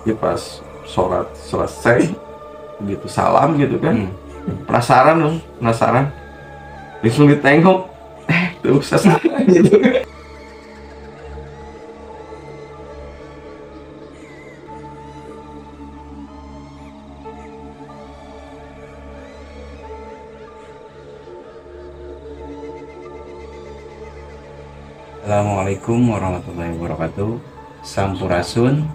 Jadi pas sholat selesai begitu salam gitu kan, penasaran, langsung ditengok, tuh sesat gitu. Assalamualaikum warahmatullahi wabarakatuh. Sampurasun,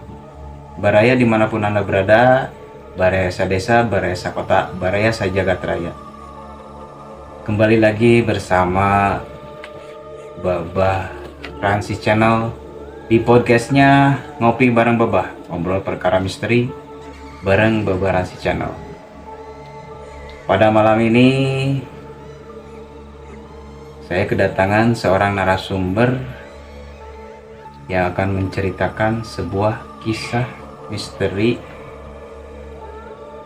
baraya dimanapun Anda berada, baraya desa, baraya kota, baraya jagat raya. Kembali lagi bersama Babah Francis Channel di podcastnya Ngopi Bareng Babah, ngobrol perkara misteri bareng Babah Francis Channel. Pada malam ini saya kedatangan seorang narasumber yang akan menceritakan sebuah kisah misteri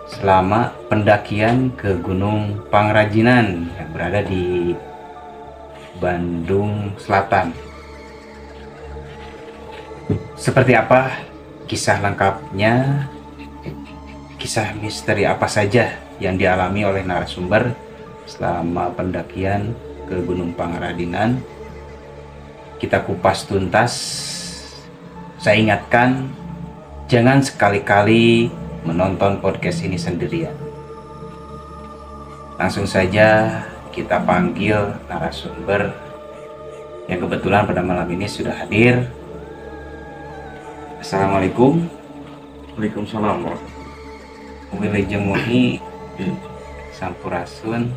selama pendakian ke Gunung Pangrajinan yang berada di Bandung Selatan. Seperti apa kisah lengkapnya, kisah misteri apa saja yang dialami oleh narasumber selama pendakian ke Gunung Pangrajinan, kita kupas tuntas. Saya ingatkan, jangan sekali-kali menonton podcast ini sendirian. Langsung saja kita panggil narasumber yang kebetulan pada malam ini sudah hadir. Assalamualaikum. Waalaikumsalam. Wilujeng Muhi Sampurasun,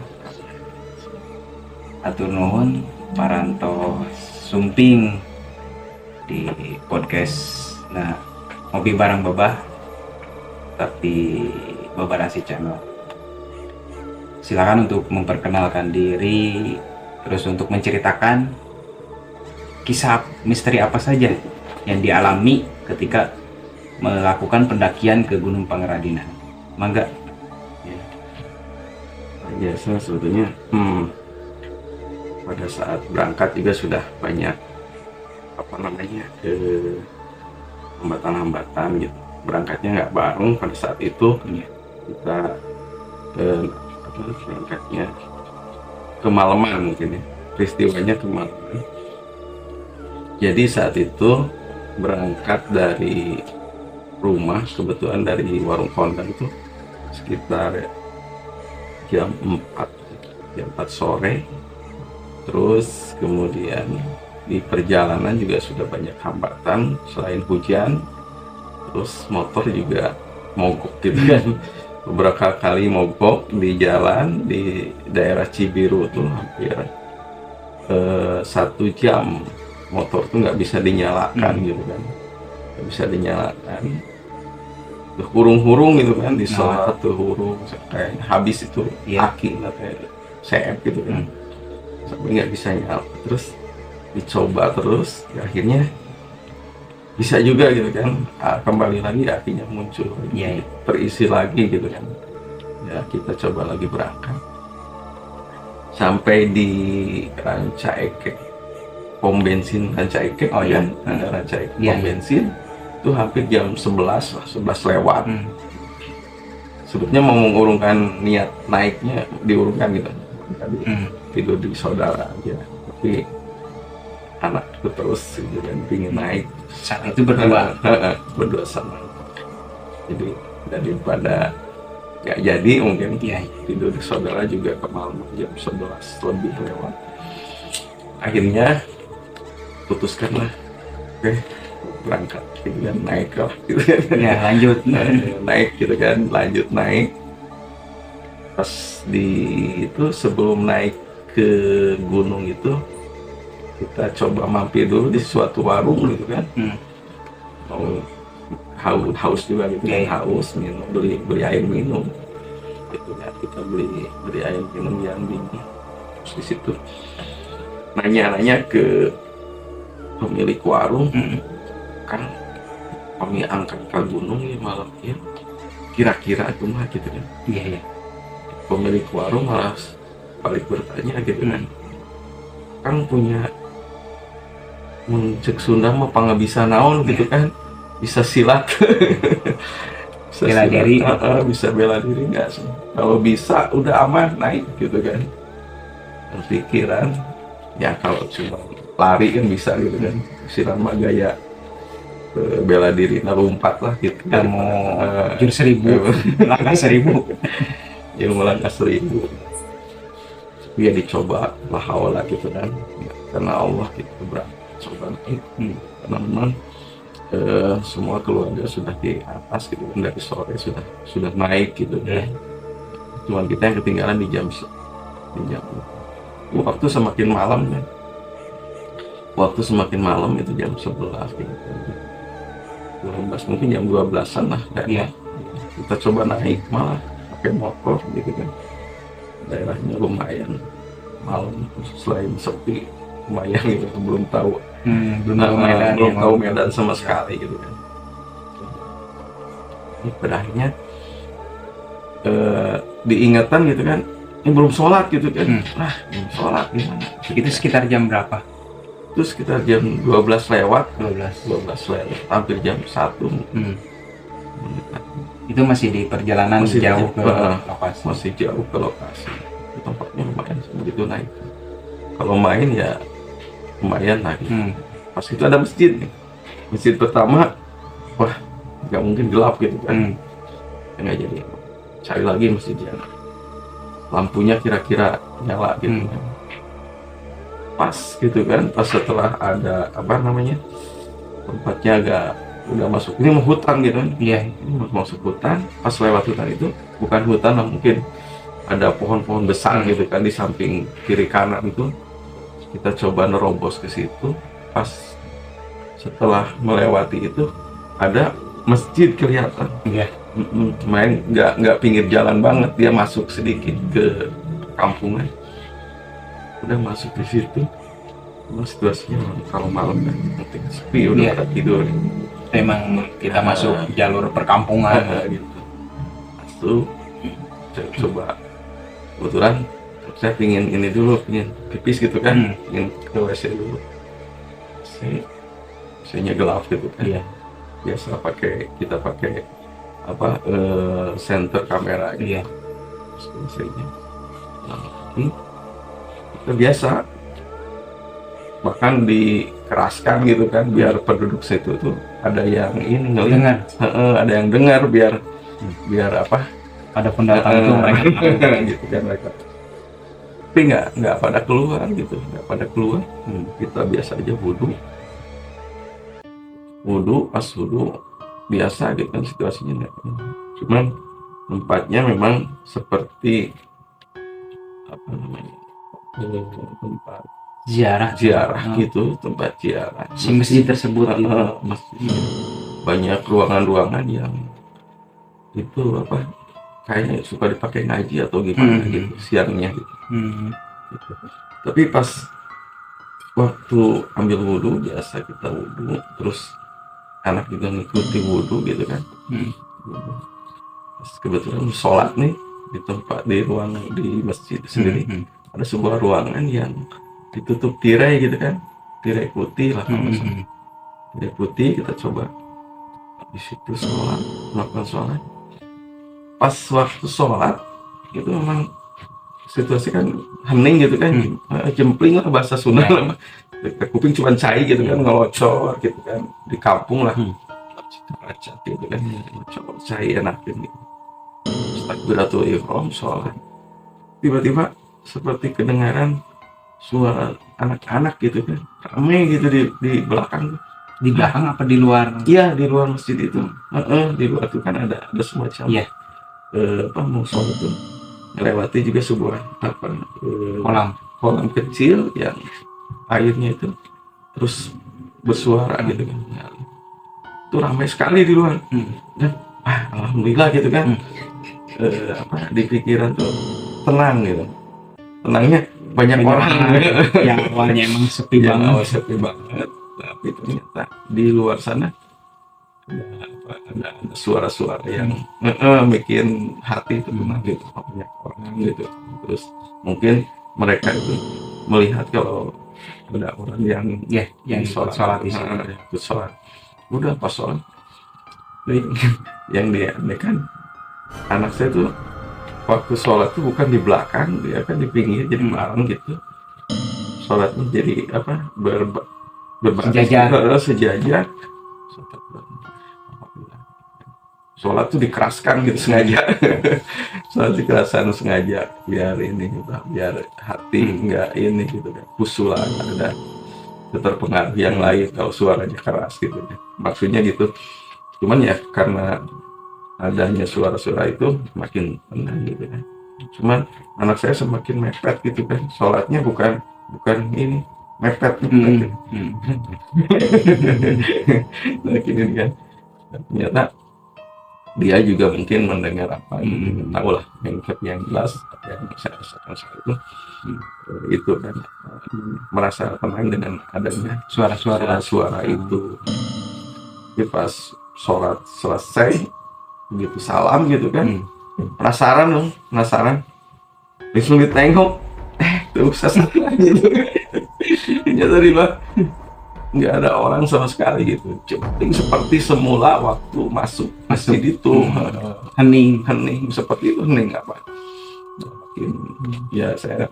atur nuhun paranto sumping di podcast Ngopi Bareng Babah tapi Babah Francis Channel. Silakan untuk memperkenalkan diri, terus untuk menceritakan kisah misteri apa saja yang dialami ketika melakukan pendakian ke Gunung Pangrajinan. Mangga. Biasa sebetulnya pada saat berangkat juga sudah banyak hambatan-hambatan gitu. Berangkatnya nggak bareng pada saat itu. Kita berangkatnya kemalaman mungkin ya, peristiwanya kemalaman. Jadi saat itu berangkat dari rumah, kebetulan dari warung kondang itu sekitar jam 4 sore. Terus kemudian di perjalanan juga sudah banyak hambatan selain hujan, terus motor juga mogok gitu kan. Beberapa kali mogok di jalan di daerah Cibiru tuh hampir 1 jam motor tuh nggak bisa dinyalakan gitu kan, nggak bisa dinyalakan, tuh hurung-hurung gitu kan, di salah satu hurung kayak habis itu aki kayak CF gitu kan, sampai nggak bisa nyala. Terus dicoba terus, ya akhirnya bisa juga gitu kan. Kembali lagi akhirnya muncul, terisi lagi gitu kan. Ya kita coba lagi berangkat sampai di Ranca Ekek, pom bensin Ranca Ekek. Ada Ranca Ekek pom bensin itu hampir jam 11 lewat. Sebetulnya mau mengurungkan niat naiknya, diurungkan gitu tadi, tidur di saudara aja, tapi anak itu terus gitu kan, pingin naik. Saat itu berdua sama, jadi daripada nggak jadi mungkin tidur di saudara juga kemalaman jam 11 lebih lewat. Akhirnya putuskanlah, oke berangkat gitu kan, naik lah gitu kan. Lanjut naik gitu kan, lanjut naik. Pas di itu sebelum naik ke gunung itu kita coba mampir dulu di suatu warung gitu kan. Mau haus juga gitu kan, haus minum, beli air minum gitu kan. Kita beli air minum yang dingin. Terus di situ nanya ke pemilik warung, kan kami angkat ke gunung ya malam ya, kira-kira itu mah gitu kan. Pemilik warung malah balik bertanya gitu kan punya cek Sunda mah pangabisa naon gitu kan. bisa silat. Bisa Bela silat, diri. bisa bela diri nggak sih? Kalau bisa udah aman naik gitu kan. Pikiran ya kalau cuma lari kan bisa gitu kan, silat mah gaya bela diri, nah lompat lah gitu. Ilmu jurus 1000, langkah 1000. Ilmu langkah 1000. Ya dicoba lah hawala gitu kan, karena Allah gitu berat coba itu. Karena memang semua keluarga sudah di atas gitu kan, dari sore sudah naik gitu kan. Cuman kita yang ketinggalan di jam waktu semakin malam kan. Waktu semakin malam itu jam 11 gitu. 12 mungkin jam 12-an lah kan. Kita coba naik malah pakai motor gitu kan. Daerahnya lumayan malam, selain sepi lumayan gitu, belum tahu belum tahu medan sama sekali gitu kan. Ini pada akhirnya diingatkan gitu kan, ini belum sholat gitu kan. Belum sholat gimana? Itu sekitar jam berapa? Itu sekitar jam 12 lewat, 12 lewat, hampir jam 1. Itu masih di perjalanan Masih jauh ke lokasi. Masih jauh ke lokasi. Tempatnya lumayan begitu naik. Kalau main ya lumayan lagi. Pas itu ada masjid nih. Masjid pertama, wah nggak mungkin gelap gitu kan. Nggak jadi. Cari lagi masjid yang lampunya kira-kira nyala gitu kan. Pas gitu kan, pas setelah ada apa namanya, tempatnya agak udah masuk, ini mau hutan gitu kan. Ini mau masuk hutan. Pas lewat hutan itu bukan hutan lah, mungkin ada pohon-pohon besar gitu kan di samping kiri kanan itu. Kita coba nerobos ke situ. Pas setelah melewati itu ada masjid kelihatan. Main nggak pinggir jalan banget, dia masuk sedikit ke kampungan. Udah masuk di situ, situasinya kalau malam kan mungkin sepi, udah pada tidur. Memang kita masuk jalur perkampungan gitu. Lalu saya coba, kebetulan saya pingin ini dulu, pingin pipis gitu kan, pingin ke WC dulu. Saya gelap gitu kan. Biasa kita pakai apa center kamera gitu. Itu biasa, bahkan dikeraskan gitu kan biar penduduk situ tuh ada yang ini dengar, ada yang dengar, biar apa, ada pendatang itu mereka gitu kan mereka. Tapi nggak pada keluar gitu, kita biasa aja pas wudhu biasa gitu kan situasinya. Cuman tempatnya memang seperti apa namanya, tempat ziarah gitu, tempat ziarah. Si masjid tersebut masjid. Banyak ruangan-ruangan yang itu apa, kayaknya suka dipakai ngaji atau gimana gitu siangnya gitu. Gitu. Tapi pas waktu ambil wudhu, biasa kita wudhu, terus anak juga ngikuti wudhu gitu kan. Pas kebetulan sholat nih di ruangan di masjid sendiri, ada sebuah ruangan yang ditutup tirai gitu kan, tirai putih lah kalau misalnya. Tirai putih, kita coba di situ melakukan sholat. Pas waktu sholat itu memang situasi kan hening gitu kan, jempling lah bahasa Sunda lah, kuping cuma cai gitu kan, ngelocor gitu kan, di kampung lah, baca gitu kan, ngelocor cai enakin gitu. Takbiratul ihram, sholat, tiba-tiba seperti kedengaran suara anak-anak gitu kan, ramai gitu di belakang. Di belakang apa di luar? Iya, di luar masjid itu. Di luar itu kan ada semacam apa, musola tuh, melewati juga sebuah apa, kolam kecil yang airnya itu terus bersuara gitu kan. Itu ramai sekali di luar. Dan alhamdulillah gitu kan. Apa, di pikiran tuh tenang gitu. Tenangnya banyak orang yang awalnya emang sepi banget. Tapi ternyata di luar sana ada suara-suara yang bikin hati itu tenang gitu, banyak orang gitu. Terus mungkin mereka itu melihat kalau ada orang yang sholat di sana. Sholat. Udah pas sholat Yang dia kan anak saya tuh waktu sholat tuh bukan di belakang, dia kan di pinggir, jadi bareng gitu sholatnya, jadi apa, berbaris sejajar. Sholat tuh dikeraskan gitu sengaja. Sholat dikeraskan sengaja biar ini gitu, biar hati nggak ini gitu kan, khusyuk lah, ada terpengaruh yang lain kalau suaranya keras gitu ya. Maksudnya gitu. Cuman ya karena adanya suara-suara itu makin tenang gitu kan. Cuman anak saya semakin mepet gitu kan, sholatnya bukan ini, mepet gitu. Makin ini kan, ternyata dia juga mungkin mendengar apa gitu, tahu lah yang jelas yang saya rasakan saat itu kan, merasa tenang dengan adanya suara itu. Tapi pas sholat selesai begitu salam gitu kan, penasaran langsung ditengok, tuh sesat gitu. Ternyata di bawah nggak ada orang sama sekali gitu, seperti semula waktu masuk masjid itu. Hening seperti itu, hening apa makin ya saya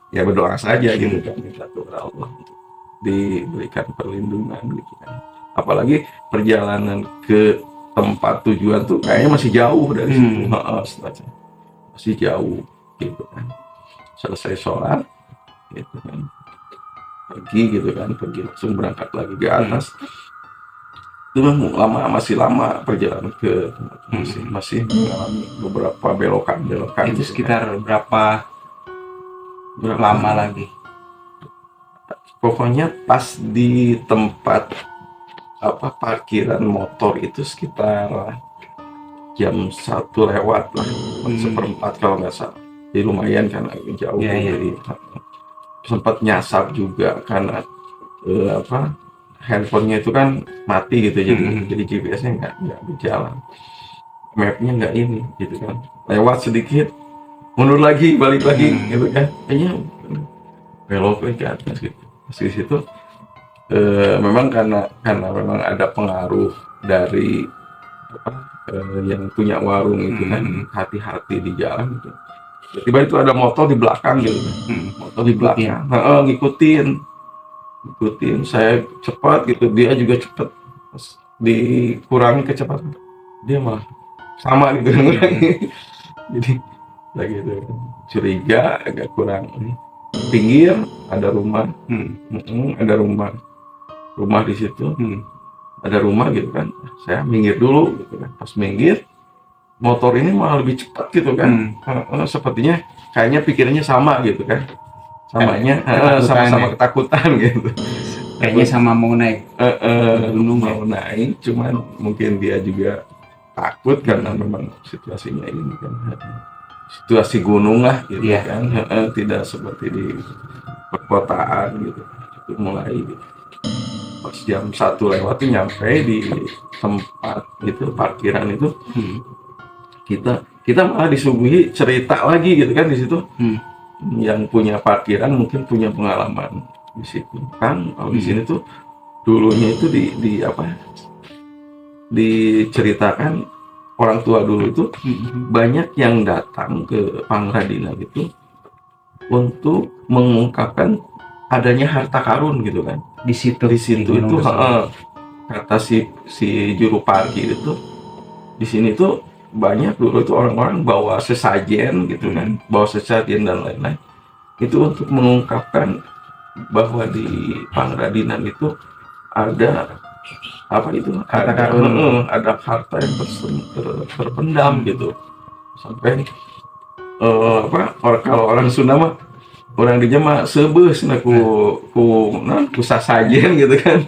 ya berdoa saja gitu kan, minta kepada Allah untuk diberikan perlindungan gitu kan. Apalagi perjalanan ke tempat tujuan tuh kayaknya masih jauh dari situ, masih jauh gitu kan. Selesai sholat gitu kan, pergi langsung berangkat lagi ke atas. Itu masih lama perjalanan ke masih mengalami beberapa belokan itu sekitar berapa lama lagi? Pokoknya pas di tempat parkiran motor itu sekitar jam 1 lewat lah, 1/4 kalau nggak salah. Jadi lumayan kan, agak jauh. Jadi sempat nyasar juga karena handphonenya itu kan mati gitu, jadi GPS-nya nggak berjalan, mapnya nggak ini gitu kan, lewat sedikit mundur lagi, balik lagi gitu kan, kayaknya belok lagi ke atas gitu. Di situ memang karena memang ada pengaruh dari yang punya warung itu kan, hati-hati di jalan gitu. Tiba-tiba itu ada motor di belakang gitu, motor di belakang ngikutin saya cepat gitu, dia juga cepat, dikurangi kecepatan dia malah sama gitu. Jadi lagi itu curiga, agak kurang pinggir, ada rumah, ada rumah di situ, ada rumah gitu kan, saya minggir dulu gitu kan. Pas minggir, motor ini malah lebih cepat gitu kan, sepertinya kayaknya pikirannya sama gitu kan, sama-sama ketakutan gitu, kayaknya sama mau naik gunung, mau naik, cuman mungkin dia juga takut karena memang situasinya ini kan situasi gunung lah gitu kan, tidak seperti di perkotaan gitu. Itu mulai pas jam 1 lewat nyampe di tempat itu parkiran itu, kita malah disuguhi cerita lagi gitu kan di situ. Yang punya parkiran mungkin punya pengalaman di situ kan, kalau di sini tuh dulunya itu diceritakan orang tua dulu itu banyak yang datang ke Pangradina gitu untuk mengungkapkan adanya harta karun gitu kan. Di situ itu kata si juru parkir itu, di sini tuh banyak dulu itu orang-orang bawa sesajen gitu kan, bawa sesajen dan lain-lain itu untuk mengungkapkan bahwa di Pangradinan itu ada harta karun, ada harta yang terpendam gitu, sampai kalau orang Sunda mah, orang di mah sebeus ku sasajen gitu kan.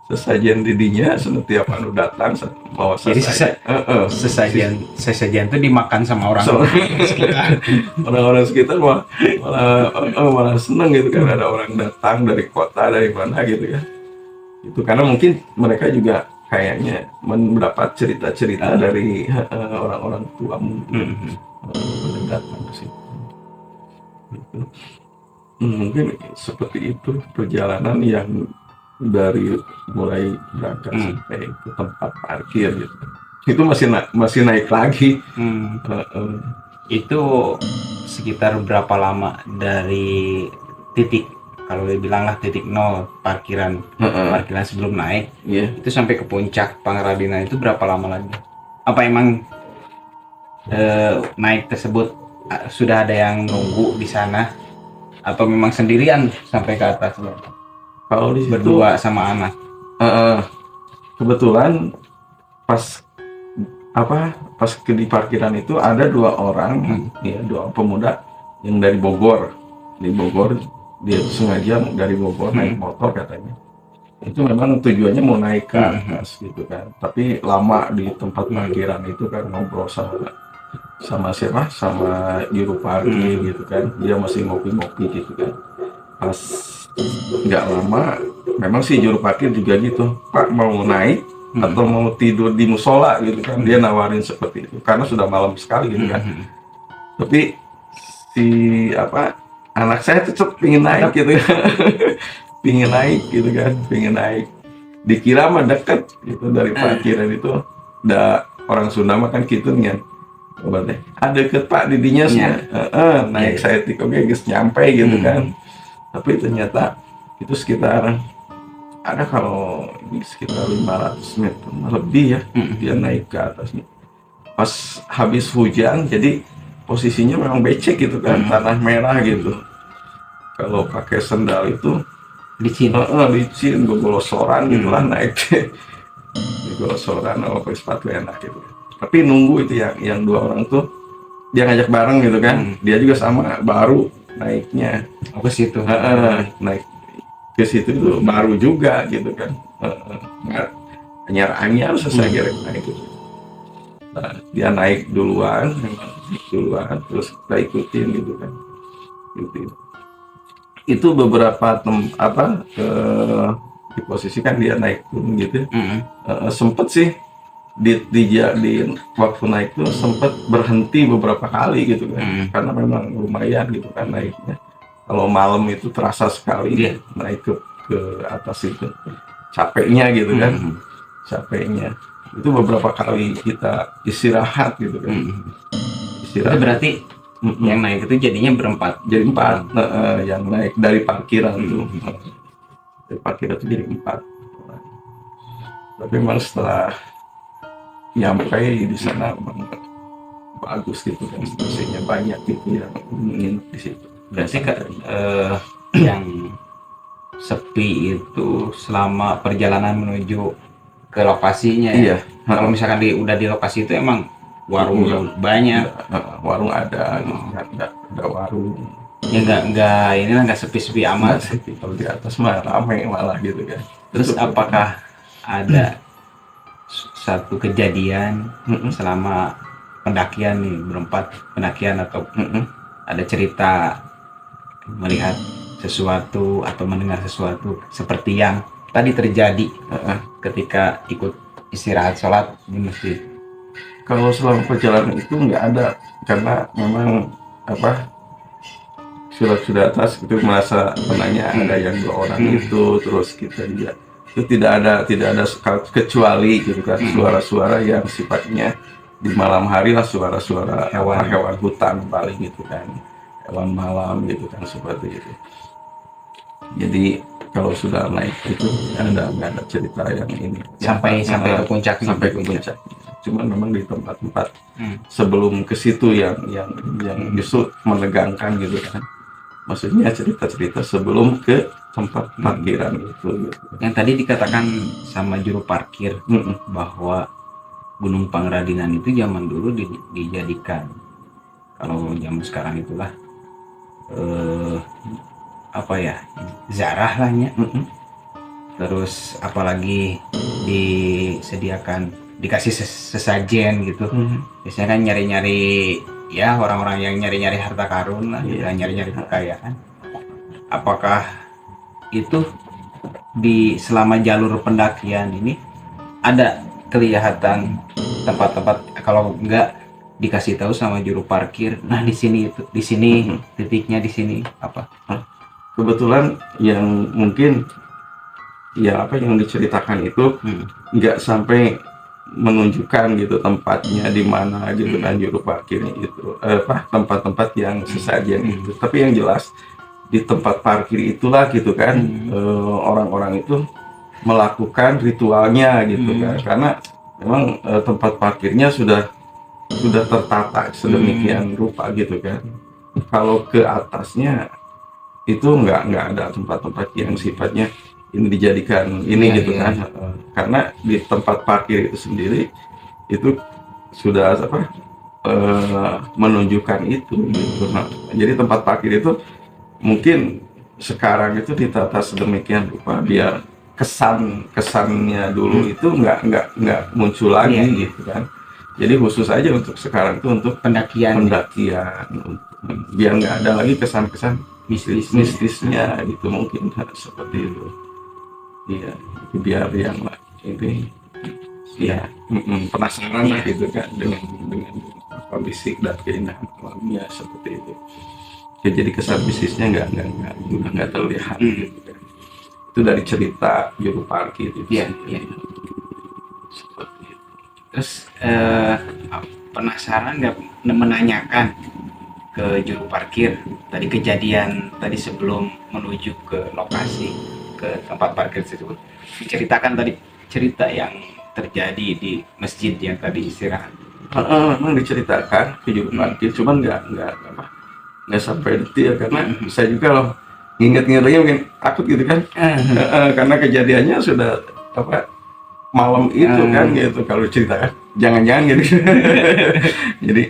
Sesajen didinya setiap anu datang bawa sesajen. Jadi sesajen itu dimakan sama orang sekitar. Orang-orang sekitar malah seneng gitu kan, ada orang datang dari kota, dari mana gitu kan. Itu karena mungkin mereka juga kayaknya mendapat cerita-cerita dari orang-orang tua mungkin datang ke situ. Gitu. Mungkin seperti itu perjalanan yang dari mulai berangkat sampai ke tempat parkir gitu. itu masih naik lagi. Itu sekitar berapa lama dari titik, kalau dibilang lah titik nol parkiran sebelum naik, itu sampai ke puncak Pangradinan itu berapa lama lagi? Apa emang naik tersebut sudah ada yang nunggu di sana, atau memang sendirian sampai ke atas? Kalau di situ, berdua sama anak. Kebetulan pas di parkiran itu ada 2 orang, ya 2 pemuda yang dari Bogor. Dia sengaja dari Bogor naik motor katanya. Itu memang tujuannya mau naik ke atas gitu kan. Tapi lama di tempat parkiran itu kan, ngobrol sama siapa? Sama juru parkir gitu kan. Dia masih ngopi-ngopi gitu kan. Pas nggak lama, memang sih juru parkir juga gitu, Pak mau naik atau mau tidur di musola gitu kan. Dia nawarin seperti itu karena sudah malam sekali gitu kan. Tapi si anak saya tetap pingin naik gitu kan. pingin naik, dikira mah deket gitu dari parkiran itu. Orang Sunda mah kan gitu kan, ada deket Pak didinya naik saya oke guys nyampe gitu kan. Tapi ternyata itu sekitar ada, kalau ini sekitar 500 meter lebih ya, dia naik ke atasnya. Pas habis hujan, jadi posisinya memang becek gitu kan, tanah merah gitu. Kalau pakai sendal itu licin, gogolosoran gitu lah naik. Gogolosoran kalau pakai sepatu enak gitu. Tapi nunggu itu yang 2 orang tuh dia ngajak bareng gitu kan. Dia juga sama baru naiknya ke situ. Naik ke situ itu baru juga gitu kan. Anyar selesai naik gitu. Nah, dia naik duluan, terus kita ikutin gitu kan. Itu beberapa diposisikan dia naik turun gitu. Sempet sih di waktu naik tuh sempet berhenti beberapa kali gitu kan. Karena memang lumayan gitu kan naiknya. Kalau malam itu terasa sekali naik ke atas itu. Capeknya gitu kan. Capeknya. Itu beberapa kali kita istirahat gitu kan. Itu berarti yang naik itu jadinya berempat. Jadi 4. Yang naik dari parkiran itu. Dari parkiran itu jadi 4. Tapi memang setelah nyampe di sana memang bagus gitu kan, biasanya banyak gitu yang ingin di situ. Berarti yang sepi itu selama perjalanan menuju ke lokasinya ya? Kalau misalkan udah di lokasi itu emang warung banyak. Warung ada gitu kan, ada warung. Ya nggak sepi-sepi amat. Kalau di atas mah ramai malah gitu kan. Terus apakah ada satu kejadian selama pendakian nih berempat pendakian, atau ada cerita melihat sesuatu atau mendengar sesuatu seperti yang tadi terjadi ketika ikut istirahat sholat di masjid? Kalau selama perjalanan itu nggak ada, karena memang sudah atas itu merasa tenangnya. Ada yang 2 orang itu, terus kita juga itu tidak ada kecuali gitu kan suara-suara yang sifatnya di malam hari lah, suara-suara hewan hutan paling gitu kan, hewan malam gitu kan, seperti itu. Jadi kalau sudah naik itu nggak ada cerita yang ini sampai ke puncak. Cuman memang di tempat-tempat sebelum ke situ yang justru menegangkan gitu kan. Maksudnya cerita-cerita sebelum ke tempat parkiran itu gitu. Yang tadi dikatakan sama juru parkir bahwa Gunung Pangradinan itu zaman dulu dijadikan, kalau zaman sekarang itulah zarah lah ya. Terus apalagi dikasih sesajen gitu. Biasanya kan nyari-nyari ya, orang-orang yang nyari-nyari harta karun lah, nyari-nyari kekayaan. Apakah itu selama jalur pendakian ini ada kelihatan tempat-tempat, kalau enggak dikasih tahu sama juru parkir, nah di sini titiknya di sini apa? Kebetulan yang mungkin yang diceritakan itu nggak sampai menunjukkan gitu tempatnya di mana gitu kan, juru parkirnya itu tempat-tempat yang sesajen itu. Tapi yang jelas di tempat parkir itulah gitu kan, orang-orang itu melakukan ritualnya gitu kan, karena memang tempat parkirnya sudah tertata sedemikian rupa gitu kan. Kalau ke atasnya itu nggak ada tempat-tempat yang sifatnya ini dijadikan ini gitu kan. Karena di tempat parkir itu sendiri itu sudah menunjukkan itu gitu. Nah, jadi tempat parkir itu mungkin sekarang itu ditata sedemikian rupa biar kesannya dulu itu nggak muncul lagi gitu kan. Jadi khusus aja untuk sekarang itu untuk pendakian biar nggak ada lagi kesan-kesan mistisnya gitu, mungkin seperti itu. Iya, biar yang ini ya penasaran lah gitu kan dengan apa fisik dan keindahan alamnya seperti itu. Ya, jadi kesan mistisnya nggak terlihat gitu kan. Itu dari cerita juru parkir itu. Iya. Seperti itu. Terus penasaran nggak menanyakan ke juru parkir tadi kejadian tadi sebelum menuju ke lokasi ke tempat parkir tersebut, menceritakan tadi cerita yang terjadi di masjid yang tadi istirahat. Memang diceritakan ke juru parkir, cuman nggak sampai detail karena saya juga loh nginget-ngingetnya mungkin takut gitu kan. Karena kejadiannya sudah malam itu kan gitu, kalau ceritakan jangan-jangan gitu. Jadi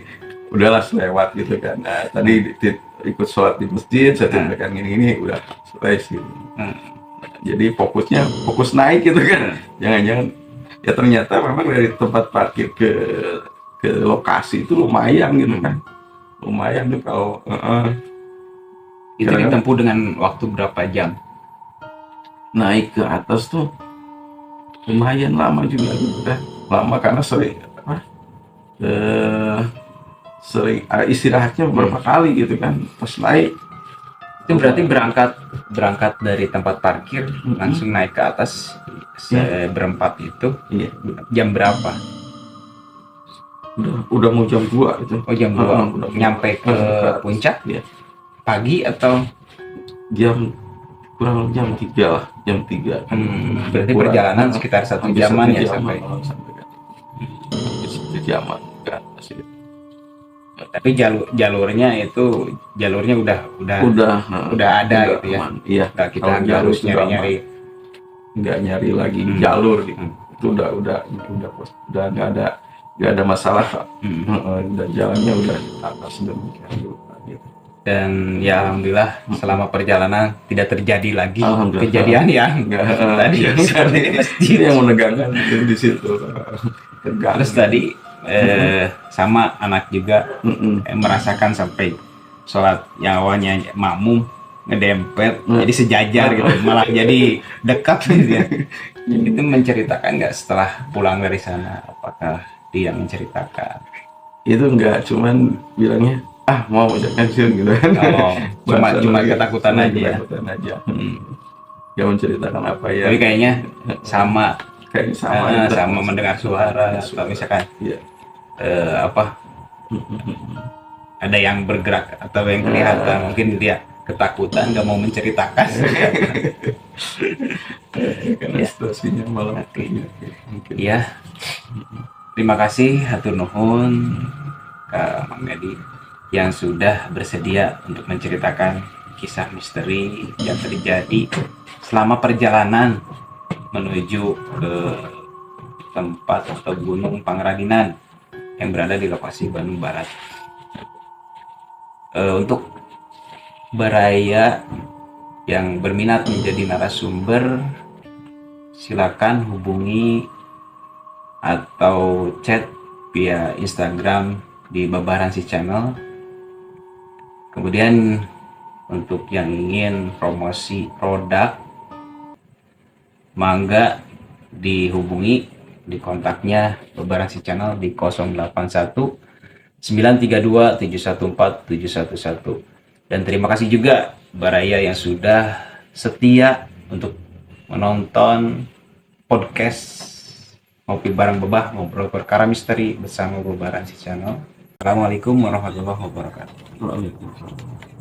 udahlah lewat gitu kan. Nah, tadi ikut sholat di masjid, saya ceritakan gini udah selesai gitu. Jadi fokus naik gitu kan. Jangan-jangan ya ternyata memang dari tempat parkir ke lokasi itu lumayan gitu kan. Lumayan tuh kalau itu ditempuh dengan waktu berapa jam? Naik ke atas tuh lumayan lama juga gitu kan. Lama karena sering istirahatnya beberapa kali gitu kan pas naik. Itu berarti berangkat dari tempat parkir langsung naik ke atas berempat itu. Iya. Jam berapa? Udah mau jam 2 itu. Oh, jam 2 nyampe ke puncak? Iya. Pagi atau kurang jam 3 lah, jam 3. Berarti perjalanan sekitar 1 jaman ya sampai. 1 jaman ke atas itu. Tapi jalurnya udah ada gitu ya. Iya. Nggak kita harus nyari-nyari. Nggak nyari lagi jalur gitu. Itu udah nggak ada masalah. Dan jalannya udah atas sedemikian rupa gitu. Dan ya alhamdulillah selama perjalanan tidak terjadi lagi kejadian yang tadi seperti masjid yang menegangkan di situ. Terus tadi sama anak juga merasakan sampai sholat yang awalnya makmum ngedempet jadi sejajar gitu, malah jadi dekat gitu ya. Itu menceritakan nggak setelah pulang dari sana, apakah dia menceritakan? Itu enggak, cuman bilangnya mau pensiun gitu kan. Cuma ketakutan aja ya. Gak menceritakan apa ya. Tapi kayaknya sama sama mendengar suara atau misalkan ada yang bergerak atau yang kelihatan, mungkin dia ketakutan nggak mau menceritakan. Karena situasinya malam ya. Terima kasih hatur nuhun Kak Mang Nedi yang sudah bersedia untuk menceritakan kisah misteri yang terjadi selama perjalanan menuju ke tempat atau Gunung Pangradinan yang berada di lokasi Bandung Barat. Untuk baraya yang berminat menjadi narasumber, silakan hubungi atau chat via Instagram di Babaransi Channel. Kemudian untuk yang ingin promosi produk, mangga dihubungi di kontaknya Babaransi Channel di 081 932 714 711. Dan terima kasih juga baraya yang sudah setia untuk menonton podcast ngopi bareng Bebah, ngobrol perkara misteri bersama Bebaran si Channel. Assalamualaikum warahmatullahi wabarakatuh. Waalaikumsalam.